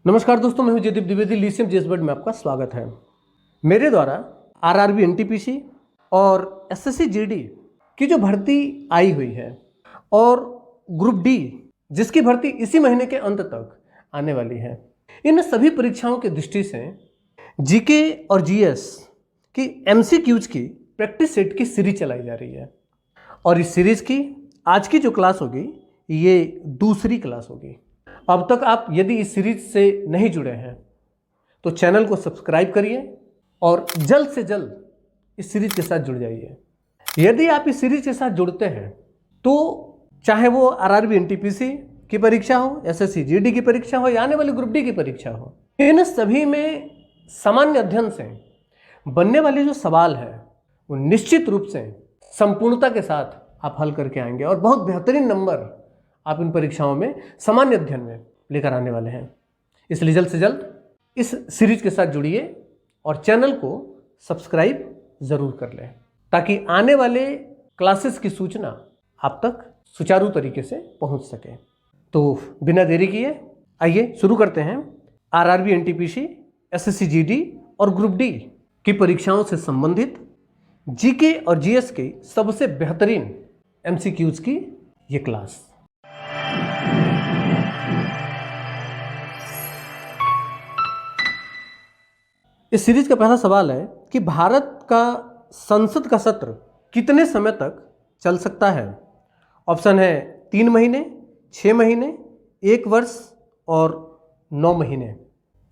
नमस्कार दोस्तों, मैं हूं जयदीप द्विवेदी। लीसियम जेएसबीएड में आपका स्वागत है। मेरे द्वारा आरआरबी एनटीपीसी और एसएससी जीडी की जो भर्ती आई हुई है और ग्रुप डी जिसकी भर्ती इसी महीने के अंत तक आने वाली है, इन सभी परीक्षाओं की दृष्टि से जीके और जीएस की एमसीक्यूज की प्रैक्टिस सेट की सीरीज चलाई जा रही है। और इस सीरीज की आज की जो क्लास होगी ये दूसरी क्लास होगी। अब तक आप यदि इस सीरीज से नहीं जुड़े हैं तो चैनल को सब्सक्राइब करिए और जल्द से जल्द इस सीरीज के साथ जुड़ जाइए। यदि आप इस सीरीज के साथ जुड़ते हैं तो चाहे वो आरआरबी एनटीपीसी की परीक्षा हो, एसएससी जीडी की परीक्षा हो या आने वाली ग्रुप डी की परीक्षा हो, इन सभी में सामान्य अध्ययन से बनने वाले जो सवाल है वो निश्चित रूप से संपूर्णता के साथ आप हल करके आएंगे और बहुत बेहतरीन नंबर आप इन परीक्षाओं में सामान्य अध्ययन में लेकर आने वाले हैं। इसलिए जल्द से जल्द इस सीरीज के साथ जुड़िए और चैनल को सब्सक्राइब जरूर कर लें ताकि आने वाले क्लासेस की सूचना आप तक सुचारू तरीके से पहुंच सके। तो बिना देरी किए आइए शुरू करते हैं आरआरबी एनटीपीसी, एसएससी जीडी और ग्रुप डी की परीक्षाओं से संबंधित जीके और जीएस के सबसे बेहतरीन एमसीक्यूज की ये क्लास। इस सीरीज का पहला सवाल है कि भारत का संसद का सत्र कितने समय तक चल सकता है। ऑप्शन है 3 महीने, 6 महीने, 1 वर्ष और 9 महीने।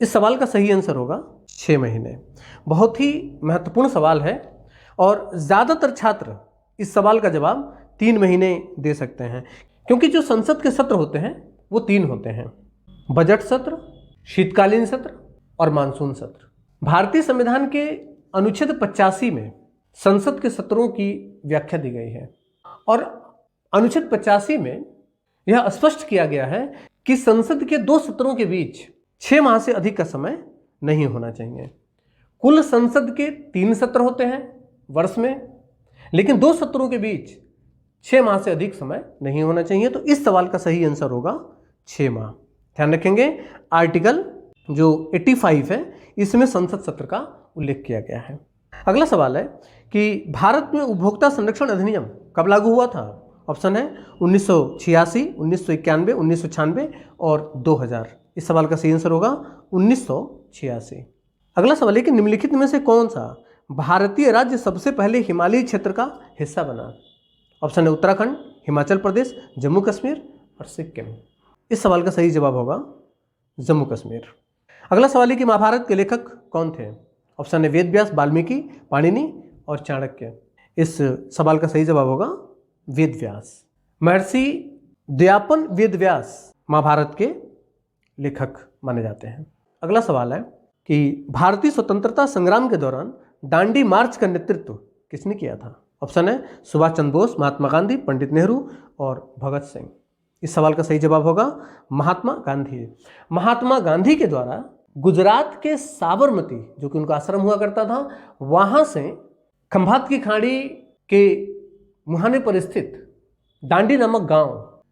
इस सवाल का सही आंसर होगा 6 महीने। बहुत ही महत्वपूर्ण सवाल है और ज़्यादातर छात्र इस सवाल का जवाब 3 महीने दे सकते हैं क्योंकि जो संसद के सत्र होते हैं वो 3 होते हैं: बजट सत्र, शीतकालीन सत्र और मानसून सत्र। भारतीय संविधान के अनुच्छेद 85 में संसद के सत्रों की व्याख्या दी गई है और अनुच्छेद 85 में यह स्पष्ट किया गया है कि संसद के 2 सत्रों के बीच 6 माह से अधिक का समय नहीं होना चाहिए। कुल संसद के 3 सत्र होते हैं वर्ष में, लेकिन 2 सत्रों के बीच 6 माह से अधिक समय नहीं होना चाहिए। तो इस सवाल का सही आंसर होगा 6 माह। ध्यान रखेंगे, आर्टिकल जो 85 है इसमें संसद सत्र का उल्लेख किया गया है। अगला सवाल है कि भारत में उपभोक्ता संरक्षण अधिनियम कब लागू हुआ था। ऑप्शन है 1986, 1991, 1996 और 2000। इस सवाल का सही आंसर होगा 1986। अगला सवाल है कि निम्नलिखित में से कौन सा भारतीय राज्य सबसे पहले हिमालयी क्षेत्र का हिस्सा बना। ऑप्शन है उत्तराखंड, हिमाचल प्रदेश, जम्मू कश्मीर और सिक्किम। इस सवाल का सही जवाब होगा जम्मू कश्मीर। अगला सवाल है कि महाभारत के लेखक कौन थे। ऑप्शन है वेद व्यास, वाल्मीकि, पाणिनि और चाणक्य। इस सवाल का सही जवाब होगा वेद व्यास। महर्षि दयापन वेद व्यास महाभारत के लेखक माने जाते हैं। अगला सवाल है कि भारतीय स्वतंत्रता संग्राम के दौरान दांडी मार्च का नेतृत्व किसने किया था। ऑप्शन है सुभाष चंद्र बोस, महात्मा गांधी, पंडित नेहरू और भगत सिंह। इस सवाल का सही जवाब होगा महात्मा गांधी। महात्मा गांधी के द्वारा गुजरात के साबरमती, जो कि उनका आश्रम हुआ करता था, वहां से खंभात की खाड़ी के मुहाने पर स्थित दांडी नामक गांव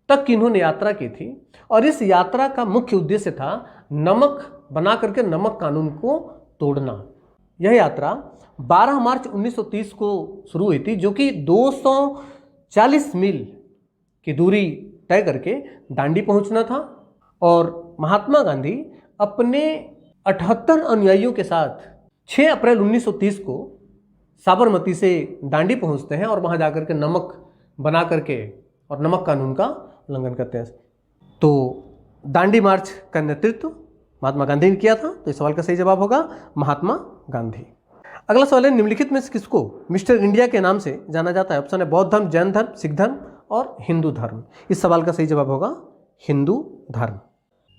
तक की इन्होंने यात्रा की थी और इस यात्रा का मुख्य उद्देश्य था नमक बना करके नमक कानून को तोड़ना। यह यात्रा 12 मार्च 1930 को शुरू हुई थी, जो कि 240 मील की दूरी तय करके दांडी पहुंचना था और महात्मा गांधी अपने 78 अनुयायियों के साथ 6 अप्रैल 1930 को साबरमती से दांडी पहुंचते हैं और वहां जाकर के नमक बना करके और नमक कानून का उल्लंघन करते हैं। तो दांडी मार्च का नेतृत्व महात्मा गांधी ने किया था। तो इस सवाल का सही जवाब होगा महात्मा गांधी। अगला सवाल है निम्नलिखित में से किसको मिस्टर इंडिया के नाम से जाना जाता है। ऑप्शन है बौद्ध धर्म, जैन धर्म, सिख धर्म और हिंदू धर्म। इस सवाल का सही जवाब होगा हिंदू धर्म।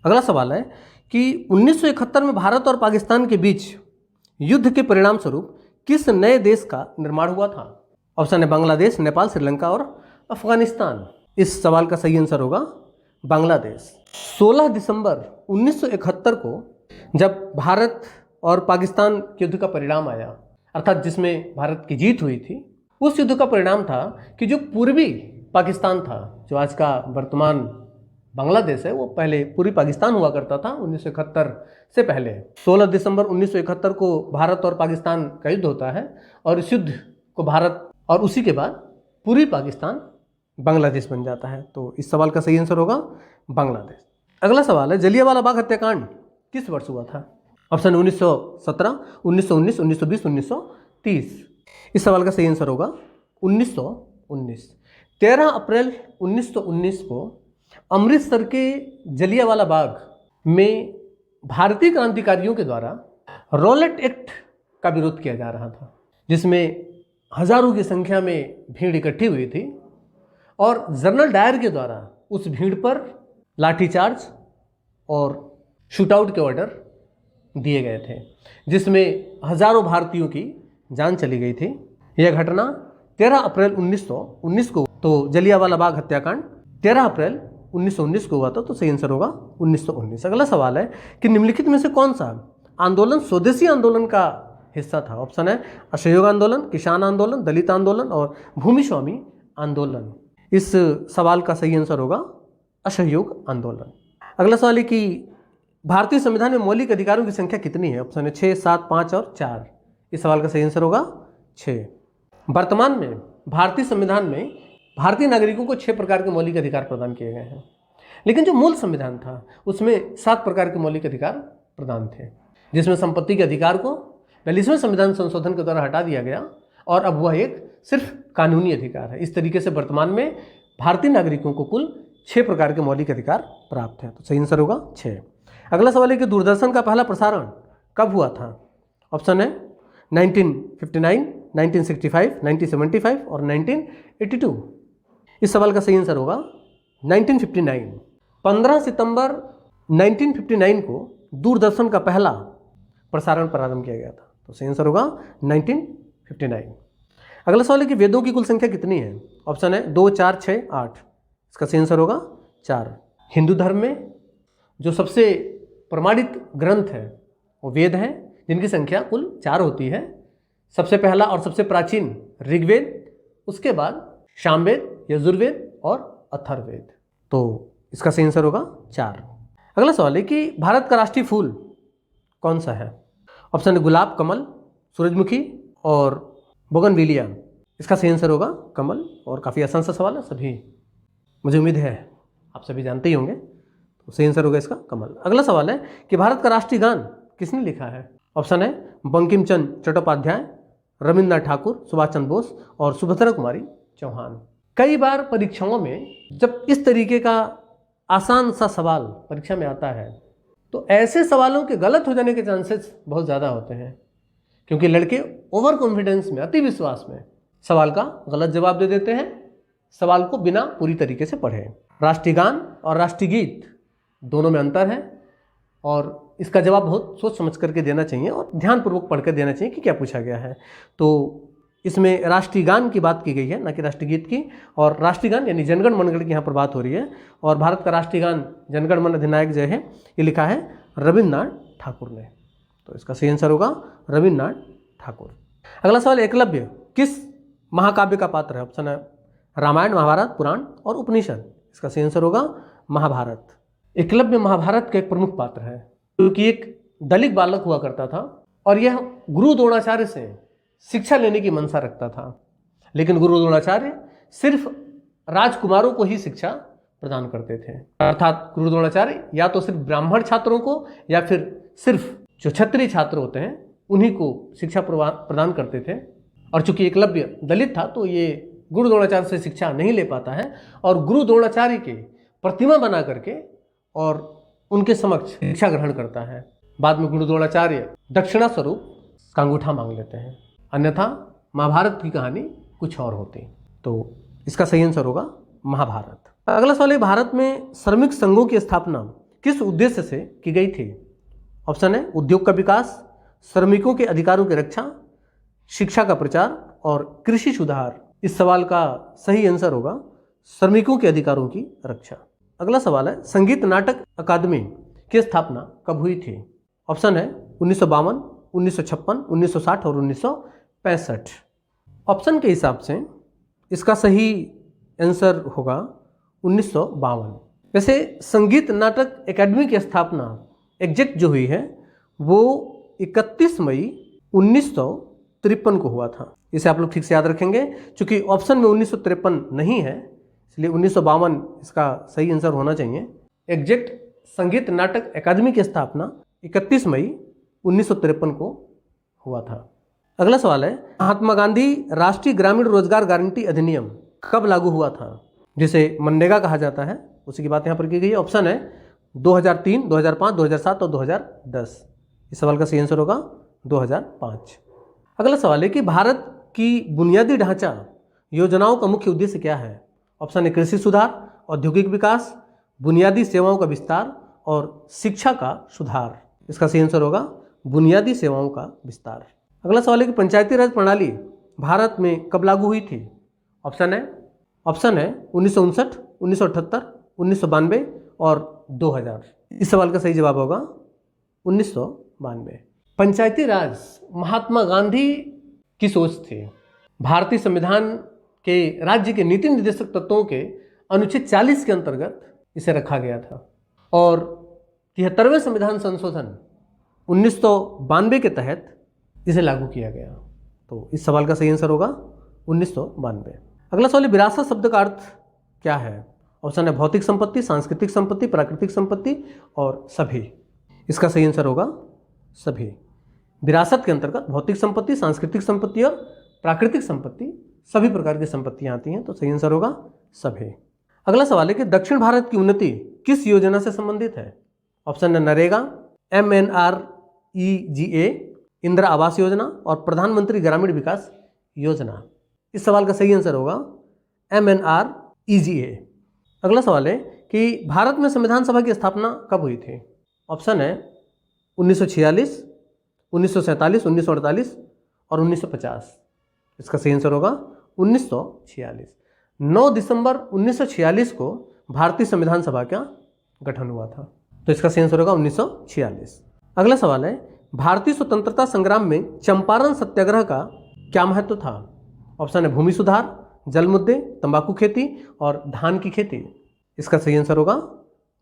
अगला सवाल है कि 1971 में भारत और पाकिस्तान के बीच युद्ध के परिणाम स्वरूप किस नए देश का निर्माण हुआ था। ऑप्शन है बांग्लादेश, नेपाल, श्रीलंका और अफगानिस्तान। इस सवाल का सही आंसर होगा बांग्लादेश। 16 दिसंबर 1971 को जब भारत और पाकिस्तान के युद्ध का परिणाम आया, अर्थात जिसमें भारत की जीत हुई थी, उस युद्ध का परिणाम था कि जो पूर्वी पाकिस्तान था, जो आज का वर्तमान बांग्लादेश है वो पहले पूर्वी पाकिस्तान हुआ करता था 1971 से पहले। 16 दिसंबर 1971 को भारत और पाकिस्तान का युद्ध होता है और इस युद्ध को भारत और उसी के बाद पूर्वी पाकिस्तान बांग्लादेश बन जाता है। तो इस सवाल का सही आंसर होगा बांग्लादेश। अगला सवाल है, जलियांवाला बाग हत्याकांड किस वर्ष हुआ था? ऑप्शन 1917, 1919, 1920, 1930। इस सवाल का सही आंसर होगा 1919। 13 अप्रैल 1919 को अमृतसर के जलियांवाला बाग में भारतीय क्रांतिकारियों के द्वारा रॉलेट एक्ट का विरोध किया जा रहा था, जिसमें हजारों की संख्या में भीड़ इकट्ठी हुई थी और जनरल डायर के द्वारा उस भीड़ पर लाठीचार्ज और शूटआउट के ऑर्डर दिए गए थे, जिसमें हजारों भारतीयों की जान चली गई थी। यह घटना 13 अप्रैल 1919 को, तो जलियांवाला बाग हत्याकांड 13 अप्रैल 1919 को हुआ था, तो सही आंसर होगा 1919। अगला सवाल है कि निम्नलिखित में से कौन सा आंदोलन स्वदेशी आंदोलन का हिस्सा था? ऑप्शन है असहयोग आंदोलन, किसान आंदोलन, दलित आंदोलन और भूमि स्वामी आंदोलन। इस सवाल का सही आंसर होगा असहयोग आंदोलन। अगला सवाल है कि भारतीय संविधान में मौलिक अधिकारों की संख्या कितनी है? ऑप्शन है 6, 7, 5 और 4। इस सवाल का सही आंसर होगा 6। वर्तमान में भारतीय संविधान में भारतीय नागरिकों को 6 प्रकार के मौलिक अधिकार प्रदान किए गए हैं, लेकिन जो मूल संविधान था उसमें 7 प्रकार के मौलिक अधिकार प्रदान थे, जिसमें संपत्ति के अधिकार को 42वें संविधान संशोधन के द्वारा हटा दिया गया और अब वह एक सिर्फ कानूनी अधिकार है। इस तरीके से वर्तमान में भारतीय नागरिकों को कुल 6 प्रकार के मौलिक अधिकार प्राप्त हैं, तो सही आंसर होगा 6। अगला सवाल है कि दूरदर्शन का पहला प्रसारण कब हुआ था? ऑप्शन है 1959, 1965, 1975 और 1982। इस सवाल का सही आंसर होगा 1959। 15 सितंबर 1959 को दूरदर्शन का पहला प्रसारण प्रारंभ किया गया था, तो सही आंसर होगा 1959। अगला सवाल है कि वेदों की कुल संख्या कितनी है? ऑप्शन है 2, 4, 6, 8। इसका सही आंसर होगा 4। हिंदू धर्म में जो सबसे प्रमाणित ग्रंथ है वो वेद हैं, जिनकी संख्या कुल 4 होती है। सबसे पहला और सबसे प्राचीन ऋग्वेद, उसके बाद सामवेद, यजुर्वेद और अथर्ववेद। तो इसका सही आंसर होगा 4। अगला सवाल है कि भारत का राष्ट्रीय फूल कौन सा है? ऑप्शन है गुलाब, कमल, सूरजमुखी और बोगनविलिया। इसका सही आंसर होगा कमल। और काफ़ी आसान सा सवाल है, सभी मुझे उम्मीद है आप सभी जानते ही होंगे, तो सही आंसर होगा इसका कमल। अगला सवाल है कि भारत का राष्ट्रीय गान किसने लिखा है? ऑप्शन है बंकिम चंद्र चट्टोपाध्याय, रविन्द्रनाथ ठाकुर, सुभाष चंद्र बोस और सुभद्रा कुमारी चौहान। कई बार परीक्षाओं में जब इस तरीके का आसान सा सवाल परीक्षा में आता है तो ऐसे सवालों के गलत हो जाने के चांसेस बहुत ज़्यादा होते हैं, क्योंकि लड़के ओवर कॉन्फिडेंस में, अति विश्वास में सवाल का गलत जवाब दे देते हैं, सवाल को बिना पूरी तरीके से पढ़े। राष्ट्रीय गान और राष्ट्रीय गीत दोनों में अंतर है और इसका जवाब बहुत सोच समझ करके देना चाहिए और ध्यानपूर्वक पढ़ कर देना चाहिए कि क्या पूछा गया है। तो इसमें राष्ट्रीय गान की बात की गई है, न कि राष्ट्रीय गीत की। और राष्ट्रीय गान यानी जनगण मनगण की यहाँ पर बात हो रही है। और भारत का राष्ट्रीय गान जनगण मन अधिनायक जय है, ये लिखा है रविन्द्रनाथ ठाकुर ने। तो इसका सही आंसर होगा रविन्द्रनाथ ठाकुर। अगला सवाल, एकलव्य किस महाकाव्य का पात्र है? ऑप्शन है रामायण, महाभारत, पुराण और उपनिषद। इसका सही आंसर होगा महाभारत। एकलव्य महाभारत का एक प्रमुख पात्र है, क्योंकि एक दलित बालक हुआ करता था और यह गुरु द्रोणाचार्य से शिक्षा लेने की मंशा रखता था, लेकिन गुरु द्रोणाचार्य सिर्फ राजकुमारों को ही शिक्षा प्रदान करते थे। अर्थात गुरु द्रोणाचार्य या तो सिर्फ ब्राह्मण छात्रों को या फिर सिर्फ जो क्षत्रिय छात्र होते हैं उन्हीं को शिक्षा प्रदान करते थे। और चूंकि एकलव्य दलित था तो ये गुरु द्रोणाचार्य से शिक्षा नहीं ले पाता है और गुरु द्रोणाचार्य के प्रतिमा बना करके और उनके समक्ष शिक्षा ग्रहण करता है। बाद में गुरु द्रोणाचार्य दक्षिणा स्वरूप का अंगूठा मांग लेते हैं, अन्यथा महाभारत की कहानी कुछ और होती। तो इसका सही आंसर होगा महाभारत। अगला सवाल है, भारत में श्रमिक संघों की स्थापना किस उद्देश्य से की गई थी? ऑप्शन है उद्योग का विकास, श्रमिकों के अधिकारों की रक्षा, शिक्षा का प्रचार और कृषि सुधार। इस सवाल का सही आंसर होगा श्रमिकों के अधिकारों की रक्षा। अगला सवाल है, संगीत नाटक अकादमी की स्थापना कब हुई थी? ऑप्शन है 1952, 1956, 1960 और 1965। ऑप्शन के हिसाब से इसका सही आंसर होगा 1952। वैसे संगीत नाटक अकादमी की स्थापना एग्जैक्ट जो हुई है वो 31 मई 1953 को हुआ था। इसे आप लोग ठीक से याद रखेंगे, क्योंकि ऑप्शन में 1953 नहीं है, इसलिए 1952 इसका सही आंसर होना चाहिए। एग्जैक्ट संगीत नाटक अकादमी की स्थापना 31 मई 1953 को हुआ था। अगला सवाल है, महात्मा गांधी राष्ट्रीय ग्रामीण रोजगार गारंटी अधिनियम कब लागू हुआ था, जिसे मनरेगा कहा जाता है, उसी की बात यहाँ पर की गई है। ऑप्शन है 2003, 2005, 2007 और 2010। इस सवाल का सही आंसर होगा 2005। अगला सवाल है कि भारत की बुनियादी ढांचा योजनाओं का मुख्य उद्देश्य क्या है। ऑप्शन है कृषि सुधार, औद्योगिक विकास, बुनियादी सेवाओं का विस्तार और शिक्षा का सुधार। इसका सही आंसर होगा बुनियादी सेवाओं का विस्तार। अगला सवाल है कि पंचायती राज प्रणाली भारत में कब लागू हुई थी। ऑप्शन है 1959, 1978, 1992 और 2000। इस सवाल का सही जवाब होगा 1992। पंचायती राज महात्मा गांधी की सोच थी। भारतीय संविधान के राज्य के नीति निर्देशक तत्वों के अनुच्छेद 40 के अंतर्गत इसे रखा गया था और 73वें संविधान संशोधन 1992 के तहत इसे लागू किया गया। तो इस सवाल का सही आंसर होगा 1992। अगला सवाल है, विरासत शब्द का अर्थ क्या है। ऑप्शन है भौतिक संपत्ति, सांस्कृतिक संपत्ति, प्राकृतिक संपत्ति और सभी। इसका सही आंसर होगा सभी। विरासत के अंतर्गत भौतिक संपत्ति, सांस्कृतिक संपत्ति और प्राकृतिक संपत्ति, सभी प्रकार की संपत्तियां आती हैं, तो सही आंसर होगा सभी। अगला सवाल है कि दक्षिण भारत की उन्नति किस योजना से संबंधित है। ऑप्शन है नरेगा, MNREGA, इंदिरा आवास योजना और प्रधानमंत्री ग्रामीण विकास योजना। इस सवाल का सही आंसर होगा MNREGA। अगला सवाल है कि भारत में संविधान सभा की स्थापना कब हुई थी। ऑप्शन है 1946, 1947, 1948 और 1950। इसका सही आंसर होगा 1946। 9 दिसंबर 1946 को भारतीय संविधान सभा का गठन हुआ था, तो इसका सही आंसर होगा 1946। अगला सवाल है, भारतीय स्वतंत्रता संग्राम में चंपारण सत्याग्रह का क्या महत्व था। ऑप्शन है भूमि सुधार, जल मुद्दे, तंबाकू खेती और धान की खेती। इसका सही आंसर होगा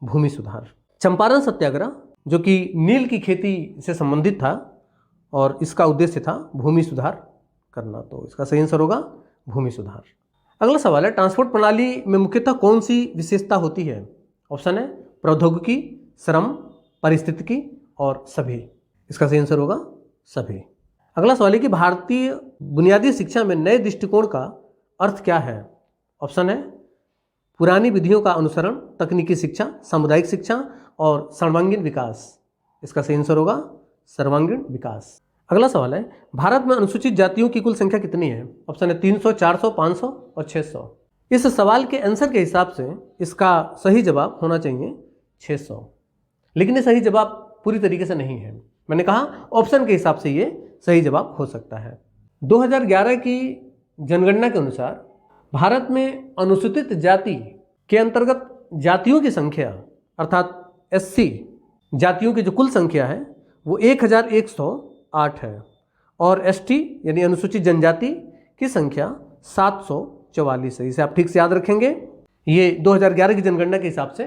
भूमि सुधार। चंपारण सत्याग्रह जो कि नील की खेती से संबंधित था और इसका उद्देश्य था भूमि सुधार करना, तो इसका सही आंसर होगा भूमि सुधार। अगला सवाल है, ट्रांसपोर्ट प्रणाली में मुख्यतः कौन सी विशेषता होती है। ऑप्शन है प्रौद्योगिकी, श्रम, पारिस्थितिकी और सभी। इसका सही आंसर होगा सभी। अगला सवाल है कि भारतीय बुनियादी शिक्षा में नए दृष्टिकोण का अर्थ क्या है। ऑप्शन है पुरानी विधियों का अनुसरण, तकनीकी शिक्षा, सामुदायिक शिक्षा और सर्वांगीण विकास। इसका सही आंसर होगा सर्वांगीण विकास। अगला सवाल है, भारत में अनुसूचित जातियों की कुल संख्या कितनी है। ऑप्शन है 300, 400, 500 और 600। इस सवाल के आंसर के हिसाब से इसका सही जवाब होना चाहिए 600, लेकिन ये सही जवाब पूरी तरीके से नहीं है। मैंने कहा ऑप्शन के हिसाब से ये सही जवाब हो सकता है। 2011 की जनगणना के अनुसार भारत में अनुसूचित जाति के अंतर्गत जातियों की संख्या अर्थात SC जातियों की जो कुल संख्या है वो 1108 है और ST यानी अनुसूचित जनजाति की संख्या 744 है। इसे आप ठीक से याद रखेंगे। ये 2011 की जनगणना के हिसाब से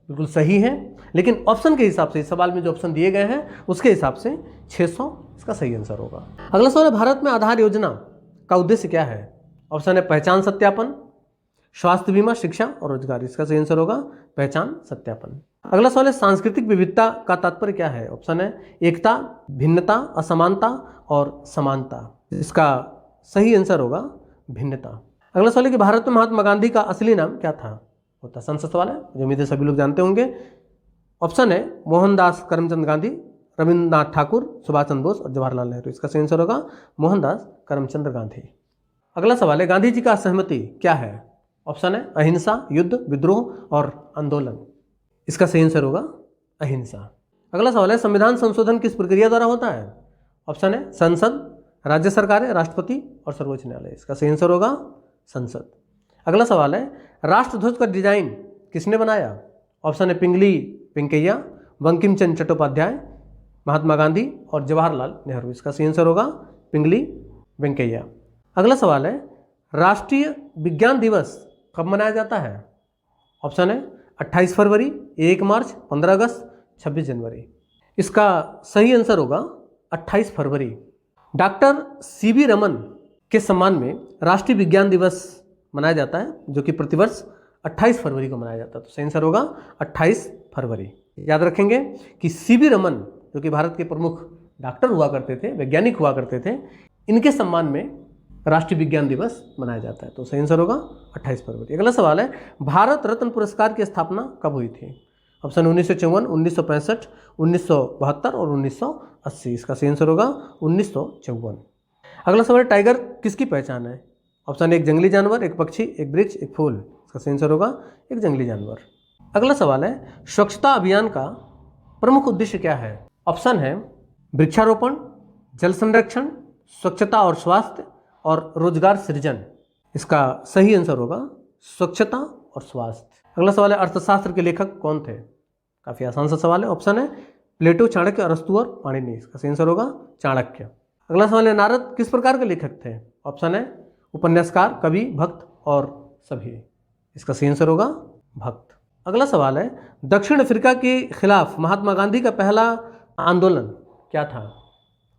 बिल्कुल सही है, लेकिन ऑप्शन के हिसाब से इस सवाल में जो ऑप्शन दिए गए हैं उसके हिसाब से 600 इसका सही आंसर होगा। अगला सवाल है, भारत में आधार योजना का उद्देश्य क्या है। ऑप्शन है पहचान सत्यापन, स्वास्थ्य बीमा, शिक्षा और रोजगार। इसका सही आंसर होगा पहचान सत्यापन। अगला सवाल है, सांस्कृतिक विविधता का तात्पर्य क्या है। ऑप्शन है एकता, भिन्नता, असमानता और समानता। इसका सही आंसर होगा भिन्नता। अगला सवाल है कि भारत में महात्मा गांधी का असली नाम क्या था। होता संसद सवाल है जो उम्मीद है सभी लोग जानते होंगे। ऑप्शन है मोहनदास करमचंद गांधी, रविंद्रनाथ ठाकुर, सुभाष चंद्र बोस और जवाहरलाल नेहरू। इसका सही आंसर होगा मोहनदास करमचंद गांधी। अगला सवाल है, गांधी जी का सहमति क्या है। ऑप्शन है अहिंसा, युद्ध, विद्रोह और आंदोलन। इसका सही आंसर होगा अहिंसा। अगला सवाल है, संविधान संशोधन किस प्रक्रिया द्वारा होता है। ऑप्शन है संसद, राज्य सरकारें, राष्ट्रपति और सर्वोच्च न्यायालय। इसका सही आंसर होगा संसद। अगला सवाल है, राष्ट्रध्वज का डिजाइन किसने बनाया। ऑप्शन है पिंगली वेंकैया, बंकिम चंद्र चट्टोपाध्याय, महात्मा गांधी और जवाहरलाल नेहरू। इसका सही आंसर होगा पिंगली वेंकैया। अगला सवाल है, राष्ट्रीय विज्ञान दिवस कब मनाया जाता है। ऑप्शन है 28 फरवरी, 1 मार्च, 15 अगस्त, 26 जनवरी। इसका सही आंसर होगा 28 फरवरी। डॉक्टर सीवी रमन के सम्मान में राष्ट्रीय विज्ञान दिवस मनाया जाता है, जो कि प्रतिवर्ष 28 फरवरी को मनाया जाता है। तो सही आंसर होगा 28 फरवरी। याद रखेंगे कि सीवी रमन, जो कि भारत के प्रमुख डॉक्टर हुआ करते थे, वैज्ञानिक हुआ करते थे, इनके सम्मान में राष्ट्रीय विज्ञान दिवस मनाया जाता है। तो सही आंसर होगा 28 फरवरी। अगला सवाल है, भारत रत्न पुरस्कार की स्थापना कब हुई थी? ऑप्शन 1954, 1965, 1972 और 1980। इसका सही आंसर होगा 1954। अगला सवाल, टाइगर किसकी पहचान है? ऑप्शन 1 जंगली जानवर, 1 पक्षी, 1 वृक्ष, 1 फूल। इसका सही आंसर होगा 1 जंगली जानवर। अगला सवाल है, स्वच्छता अभियान का प्रमुख उद्देश्य क्या है? ऑप्शन है वृक्षारोपण, जल संरक्षण, स्वच्छता और स्वास्थ्य और रोजगार सृजन। इसका सही आंसर होगा स्वच्छता और स्वास्थ्य। अगला सवाल है, अर्थशास्त्र के लेखक कौन थे? काफी आसान सा सवाल है। ऑप्शन है प्लेटो, चाणक्य, अरस्तु और पाणिनि। इसका सही आंसर होगा चाणक्य। अगला सवाल है, नारद किस प्रकार के लेखक थे? ऑप्शन है उपन्यासकार, कवि, भक्त और सभी। इसका सही आंसर होगा भक्त। अगला सवाल है, दक्षिण अफ्रीका के खिलाफ महात्मा गांधी का पहला आंदोलन क्या था?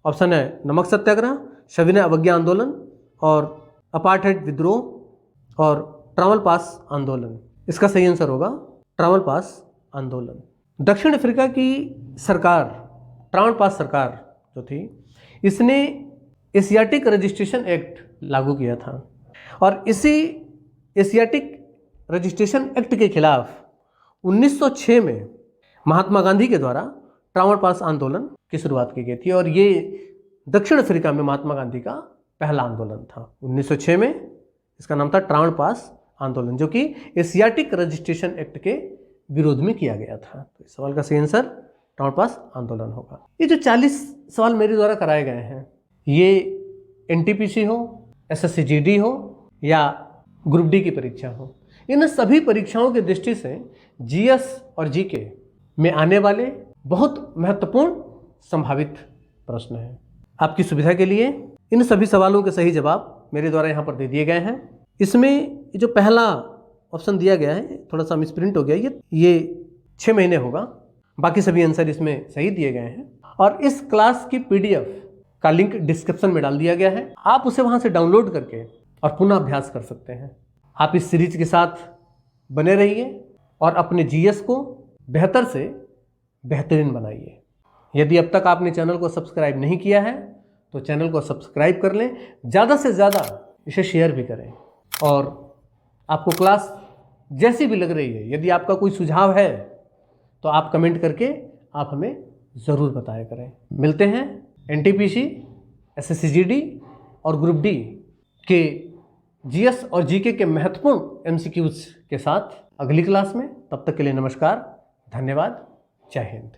ऑप्शन है नमक सत्याग्रह, सविनय अवज्ञा आंदोलन और अपार्थाइड विद्रोह और ट्रावल पास आंदोलन। इसका सही आंसर होगा ट्रावल पास आंदोलन। दक्षिण अफ्रीका की सरकार, ट्रावल पास सरकार जो थी, इसने एशियाटिक रजिस्ट्रेशन एक्ट लागू किया था और इसी एशियाटिक रजिस्ट्रेशन एक्ट के खिलाफ 1906 में महात्मा गांधी के द्वारा ट्रावल पास आंदोलन की शुरुआत की गई थी और ये दक्षिण अफ्रीका में महात्मा गांधी का पहला आंदोलन था। 1906 में इसका नाम था ट्रावल पास आंदोलन, जो कि एशियाटिक रजिस्ट्रेशन एक्ट के विरोध में किया गया था। तो इस सवाल का सही आंसर ट्रावल पास आंदोलन होगा। ये जो 40 सवाल मेरे द्वारा कराए गए हैं, ये एनटीपीसी हो, एसएससी जीडी हो या ग्रुप डी की परीक्षा हो, इन सभी परीक्षाओं की दृष्टि से जीएस और जीके में आने वाले बहुत महत्वपूर्ण संभावित प्रश्न हैं। आपकी सुविधा के लिए इन सभी सवालों के सही जवाब मेरे द्वारा यहाँ पर दे दिए गए हैं। इसमें जो पहला ऑप्शन दिया गया है, थोड़ा सा मिसप्रिंट हो गया, ये 6 महीने होगा। बाकी सभी आंसर इसमें सही दिए गए हैं और इस क्लास की पीडीएफ का लिंक डिस्क्रिप्शन में डाल दिया गया है। आप उसे वहाँ से डाउनलोड करके और पुनः अभ्यास कर सकते हैं। आप इस सीरीज के साथ बने रहिए और अपने जीएस को बेहतर से बेहतरीन बनाइए। यदि अब तक आपने चैनल को सब्सक्राइब नहीं किया है तो चैनल को सब्सक्राइब कर लें, ज़्यादा से ज़्यादा इसे शेयर भी करें और आपको क्लास जैसी भी लग रही है, यदि आपका कोई सुझाव है तो आप कमेंट करके आप हमें ज़रूर बताया करें। मिलते हैं एनटीपीसी, एसएससी जीडी और ग्रुप डी के जीएस और जीके के महत्वपूर्ण एमसीक्यूज के साथ अगली क्लास में। तब तक के लिए नमस्कार, धन्यवाद, जय हिंद।